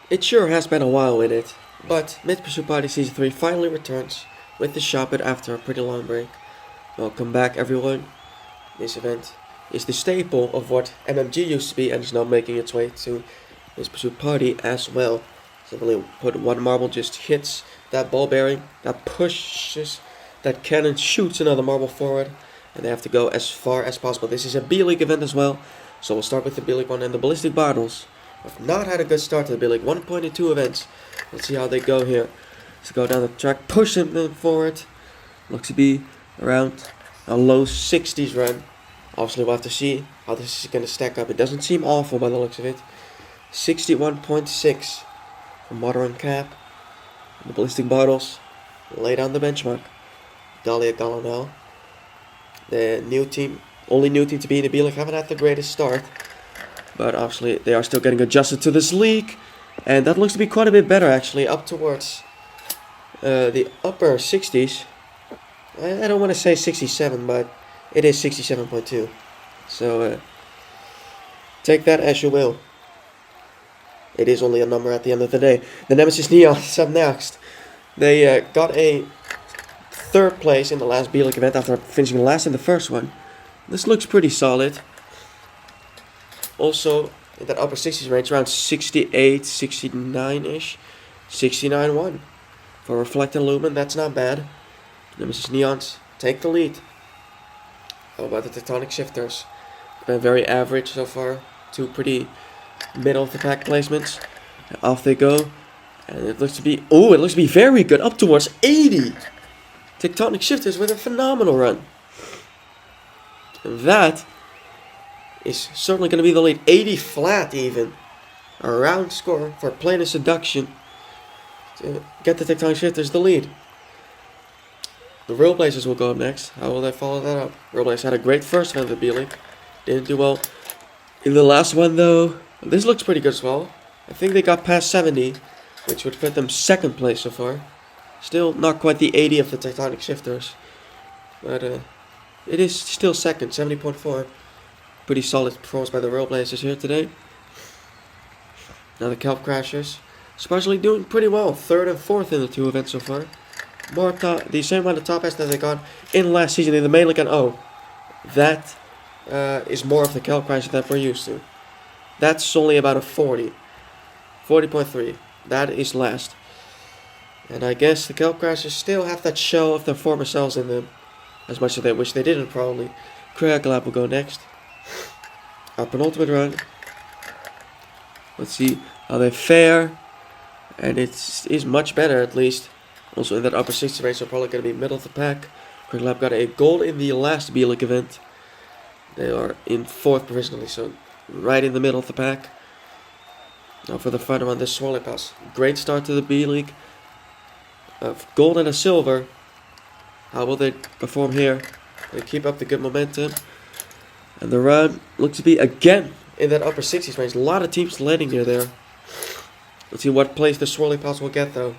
It sure has been a while with it, but Mid Pursuit Party Season 3 finally returns with the shop it after a pretty long break. Welcome back everyone. This event is the staple of what MMG used to be and is now making its way to Mid Pursuit Party as well. Simply put, one marble just hits that ball bearing, that pushes, that cannon shoots another marble forward, and they have to go as far as possible. This is a B-League event as well, so we'll start with the B-League one, and the Ballistic Bottles have not had a good start to the B-League. 1 point in 2 events. Let's see how they go here. Let's go down the track, push them forward. Looks to be around a low 60s run. Obviously we'll have to see how this is going to stack up. It doesn't seem awful by the looks of it. 61.6 from Water and Cap. The Ballistic Bottles lay down the benchmark. Dahlia Gallinal, the new team, only new team to be in the B-League, haven't had the greatest start. But obviously they are still getting adjusted to this league. And that looks to be quite a bit better actually, up towards the upper 60s. I don't want to say 67, but it is 67.2. So take that as you will. It is only a number at the end of the day. The Nemesis Neon is up next. They got a third place in the last B-League event after finishing last in the first one. This looks pretty solid. Also, in that upper 60s range, around 68, 69-ish. 69-1. For Reflect and Lumen, that's not bad. Nemesis Neons take the lead. How about the Tectonic Shifters? Been very average so far. Two pretty middle of the pack placements. Off they go. And it looks to be, it looks to be very good. Up towards 80. Tectonic Shifters with a phenomenal run. And that is certainly going to be the lead. 80 flat even. A round score for Planar Seduction to get the Tectonic Shifters the lead. The Railblazers will go up next. How will they follow that up? Railblazers had a great first event of the B-League. Didn't do well in the last one though. This looks pretty good as well. I think they got past 70, which would put them second place so far. Still not quite the 80 of the Tectonic Shifters. But it is still second, 70.4. Pretty solid performance by the Railblazers here today. Now the Kelp Crashers, surprisingly doing pretty well. Third and fourth in the two events so far. More the same amount of top S that they got in last season in the main league. And that is more of the Kelp Crashers that we're used to. That's only about a 40. 40.3. That is last. And I guess the Kelp Crashers still have that shell of their former selves in them. As much as they wish they didn't, probably. Krieg Lab will go next. Our penultimate run. Let's see how they fare. And it is much better at least. Also in that upper 60 range, so probably going to be middle of the pack. Krieg Lab got a gold in the last B-League event. They are in fourth provisionally, so right in the middle of the pack. Now for the final one, this Swirly Pass. Great start to the B-League. Gold and a silver. How will they perform here? They keep up the good momentum. And the run looks to be again in that upper 60s range. A lot of teams landing near there. Let's see what place the Swirly Pass will get though.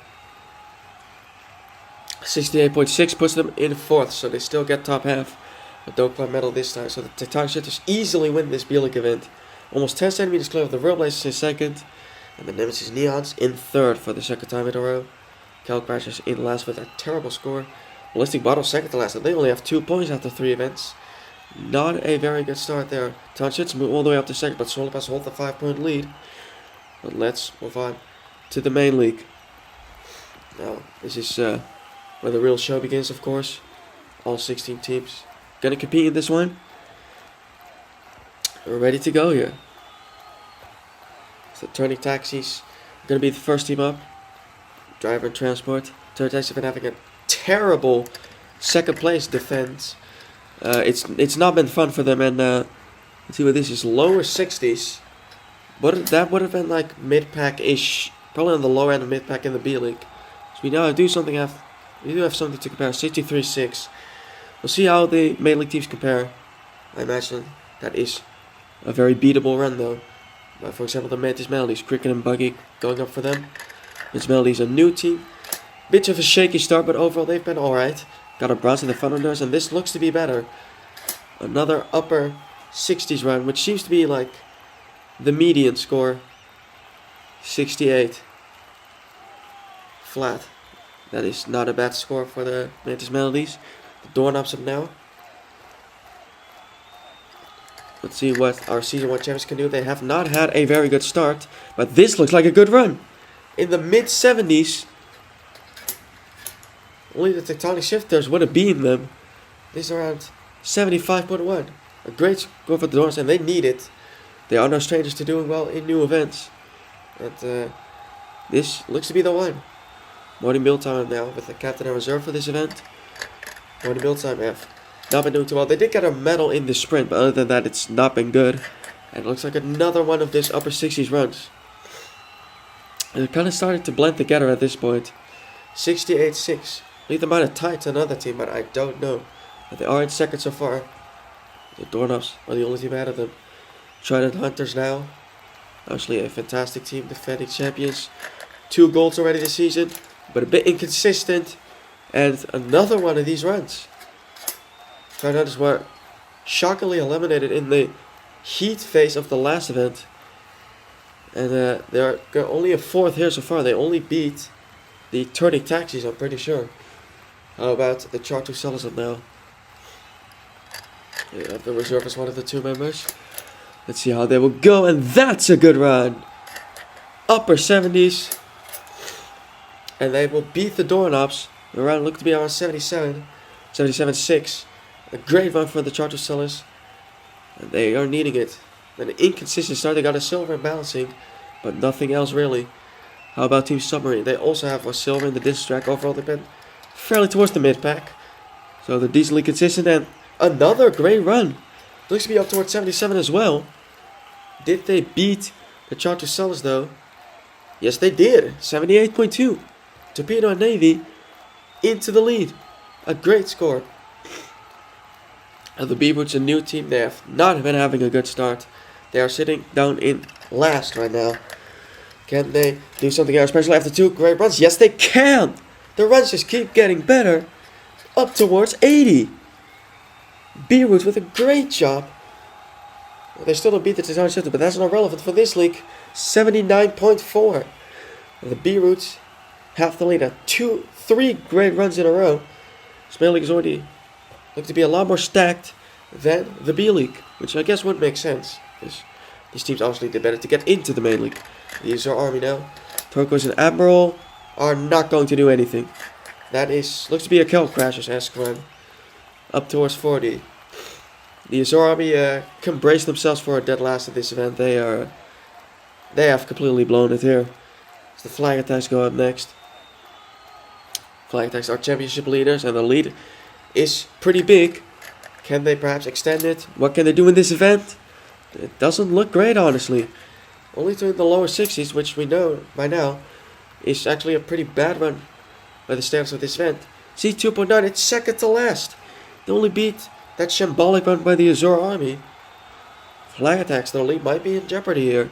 68.6 puts them in fourth, so they still get top half. A Dokkan medal this time, so the Tectonic Shifters easily win this B-League event. Almost 10 centimeters clear of the Railblazers in second. And the Nemesis Neons in third for the second time in a row. Kelp Crashers in last with a terrible score. Ballistic Bottles second to last, and they only have 2 points after 3 events. Not a very good start there. Tectonic move all the way up to second, but Swirly Pass hold the 5-point lead. But let's move on to the main league. Now, this is where the real show begins, of course. All 16 teams gonna compete in this one. We're ready to go here. So Turning Taxis gonna be the first team up. Driver and Transport. Turning Taxis have been having a terrible second place defense. It's not been fun for them, and let's see what this is. Lower 60s. But that would have been like mid-pack-ish. Probably on the lower end of mid-pack in the B-League. So we now do have something to compare. 63-6. We'll see how the main league teams compare. I imagine that is a very beatable run though. For example, the Mantis Melodies, Cricket and Buggy going up for them. Mantis Melodies a new team. Bit of a shaky start, but overall they've been alright. Got a bronze in the Thunders, and this looks to be better. Another upper 60s run, which seems to be like the median score. 68 flat. That is not a bad score for the Mantis Melodies. The Doorknobs up now. Let's see what our Season 1 champions can do. They have not had a very good start, but this looks like a good run. In the mid-70s, only the Tectonic Shifters would have beaten them. This is around 75.1. A great score for the Doors, and they need it. They are no strangers to doing well in new events. And this looks to be the one. Morning Mealtime now with the captain and reserve for this event. Morning Mealtime have not been doing too well. They did get a medal in the sprint, but other than that, it's not been good. And it looks like another one of this upper 60s runs. And they're kind of starting to blend together at this point. 68-6. I think they might have tied to another team, but I don't know. But they are in second so far. The Doorknobs are the only team ahead of them. Trident Hunters now. Actually a fantastic team, defending champions. 2 goals already this season, but a bit inconsistent. And another one of these runs. Trident Hunters were shockingly eliminated in the heat phase of the last event. And they're only a 4th here so far. They only beat the Turning Taxis, I'm pretty sure. How about the Chartu Sellers up now? They have the reserve as one of the 2 members. Let's see how they will go, and that's a good run. Upper 70s. And they will beat the Doorknobs. The round looked to be around 77. 77-6. A great run for the Chartu Sellers. And they are needing it. An inconsistent start. They got a silver in balancing, but nothing else really. How about Team Submarine? They also have a silver in the distance track. Overall, they've been fairly towards the mid-pack. So they're decently consistent, and another great run. Looks to be up towards 77 as well. Did they beat the Chartu Sellers though? Yes, they did. 78.2. Torpedo and Navy into the lead. A great score. And the B-Boots, a new team, they have not been having a good start. They are sitting down in last right now. Can they do something else, especially after 2 great runs? Yes, they can. The runs just keep getting better. Up towards 80. B-Roots with a great job. They still don't beat the Tectonic Shifters, but that's not relevant for this league. 79.4. The B-Roots have the lead at 3 great runs in a row. This main league is already look to be a lot more stacked than the B League, which I guess would make sense, because these teams obviously did better to get into the main league. The Azure Army now. Turquoise and Admiral are not going to do anything. That looks to be a Kelp Crashers-esque run. Up towards 40. The Azure Army can brace themselves for a dead last at this event. They have completely blown it here. So the Flag Attacks go up next. Flag Attacks are championship leaders, and the lead is pretty big. Can they perhaps extend it? What can they do in this event? It doesn't look great, honestly. Only to the lower 60s, which we know by now is actually a pretty bad run by the standards of this event. See, 2.9, it's second to last. They only beat that shambolic run by the Azure Army. Flag Attacks, their lead might be in jeopardy here.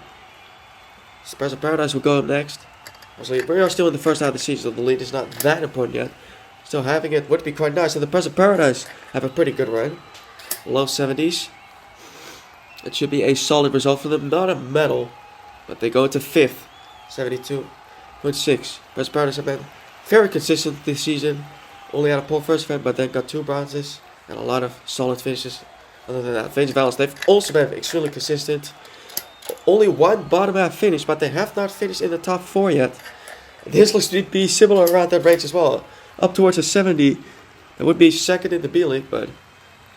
Spurs of Paradise will go up next. Actually, we are still in the first half of the season, so the lead is not that important yet. Still having it would be quite nice. And the Press of Paradise have a pretty good run. Low 70s. It should be a solid result for them. Not a medal, but they go to 5th. 72.6. Press of Paradise have been very consistent this season. Only had a poor first event, but then got 2 bronzes and a lot of solid finishes. Other than that, Veins of Valence, they've also been extremely consistent. Only 1 bottom half finish, but they have not finished in the top 4 yet. This looks to be similar around that range as well. Up towards a 70. It would be second in the B League, but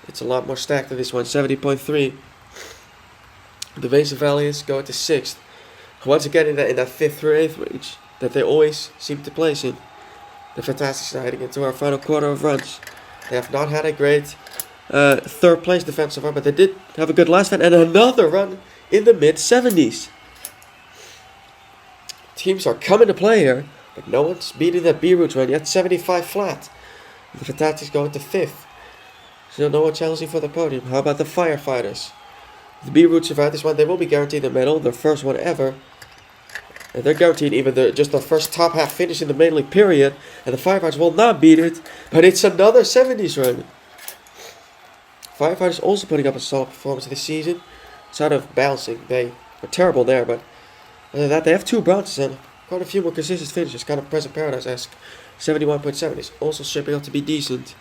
it's a lot more stacked than this one. 70.3. The Veins of Valiance go to 6th. Once again in that 5th through 8th range that they always seem to place in. The Fantastics are heading into our final quarter of runs. They have not had a great 3rd place defense so far, but they did have a good last event and another run in the mid-70s. Teams are coming to play here, but no one's beating that B-Roots run yet. 75 flat. The Fantastics going to 5th. Still no one challenging for the podium. How about the Firefighters? The B-Roots survive this one. They will be guaranteed a medal, their first one ever. And they're guaranteed even just the first top half finish in the main league period. And the Firefighters will not beat it, but it's another 70s run. Firefighters also putting up a solid performance this season. It's out of balancing. They were terrible there, but Other than that, they have 2 bronzes and quite a few more consistent finishes, kind of Present Paradise-esque. 71.7 is also shaping up to be decent.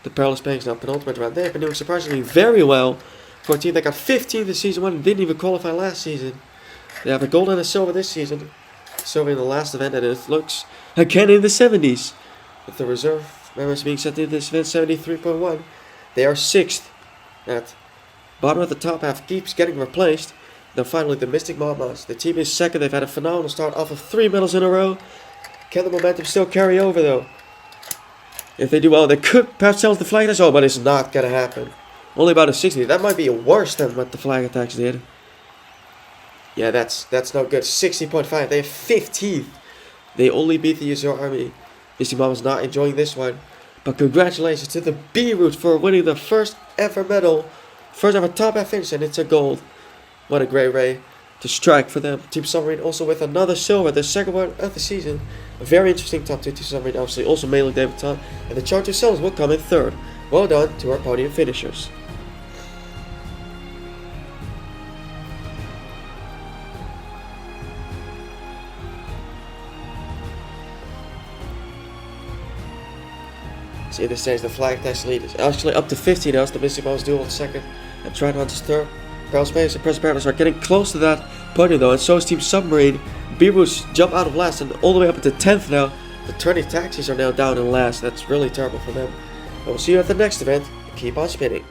The Perilous Banks now penultimate round. They have been doing surprisingly very well for a team that got 15th in season 1 and didn't even qualify last season. They have a gold and a silver this season. Silver in the last event, and it looks again in the 70s. With the reserve members being sent into this event 73.1. They are 6th. At bottom of the top half keeps getting replaced. Then finally the Mystic Mamas. The team is 2nd. They've had a phenomenal start off of 3 medals in a row. Can the momentum still carry over though? If they do well, they could perhaps challenge the Flag Attacks. Oh, but it's not going to happen. Only about a 60. That might be worse than what the Flag Attacks did. Yeah, that's no good. 60.5. They have 15th. They only beat the Azure Army. Mystic Mama's not enjoying this one. But congratulations to the B-Roots for winning the first ever medal. First ever top half finish, and it's a gold. What a great way to strike for them. Team Submarine also with another silver, the second one of the season. A very interesting top 2 Team Submarine, obviously. Also Mailing David Todd. And the Charger Sellers will come in 3rd. Well done to our podium finishers. See, this says the Flag Attacks lead is actually up to 50 now. The Mystic Mamas duel in 2nd. And Trident is 3rd. Perilous Banks and Present Paradise are getting close to that podium though, and so is Team Submarine. B-Roots jump out of last and all the way up into 10th now. The Trinity Taxis are now down in last. That's really terrible for them. But we'll see you at the next event. Keep on spinning.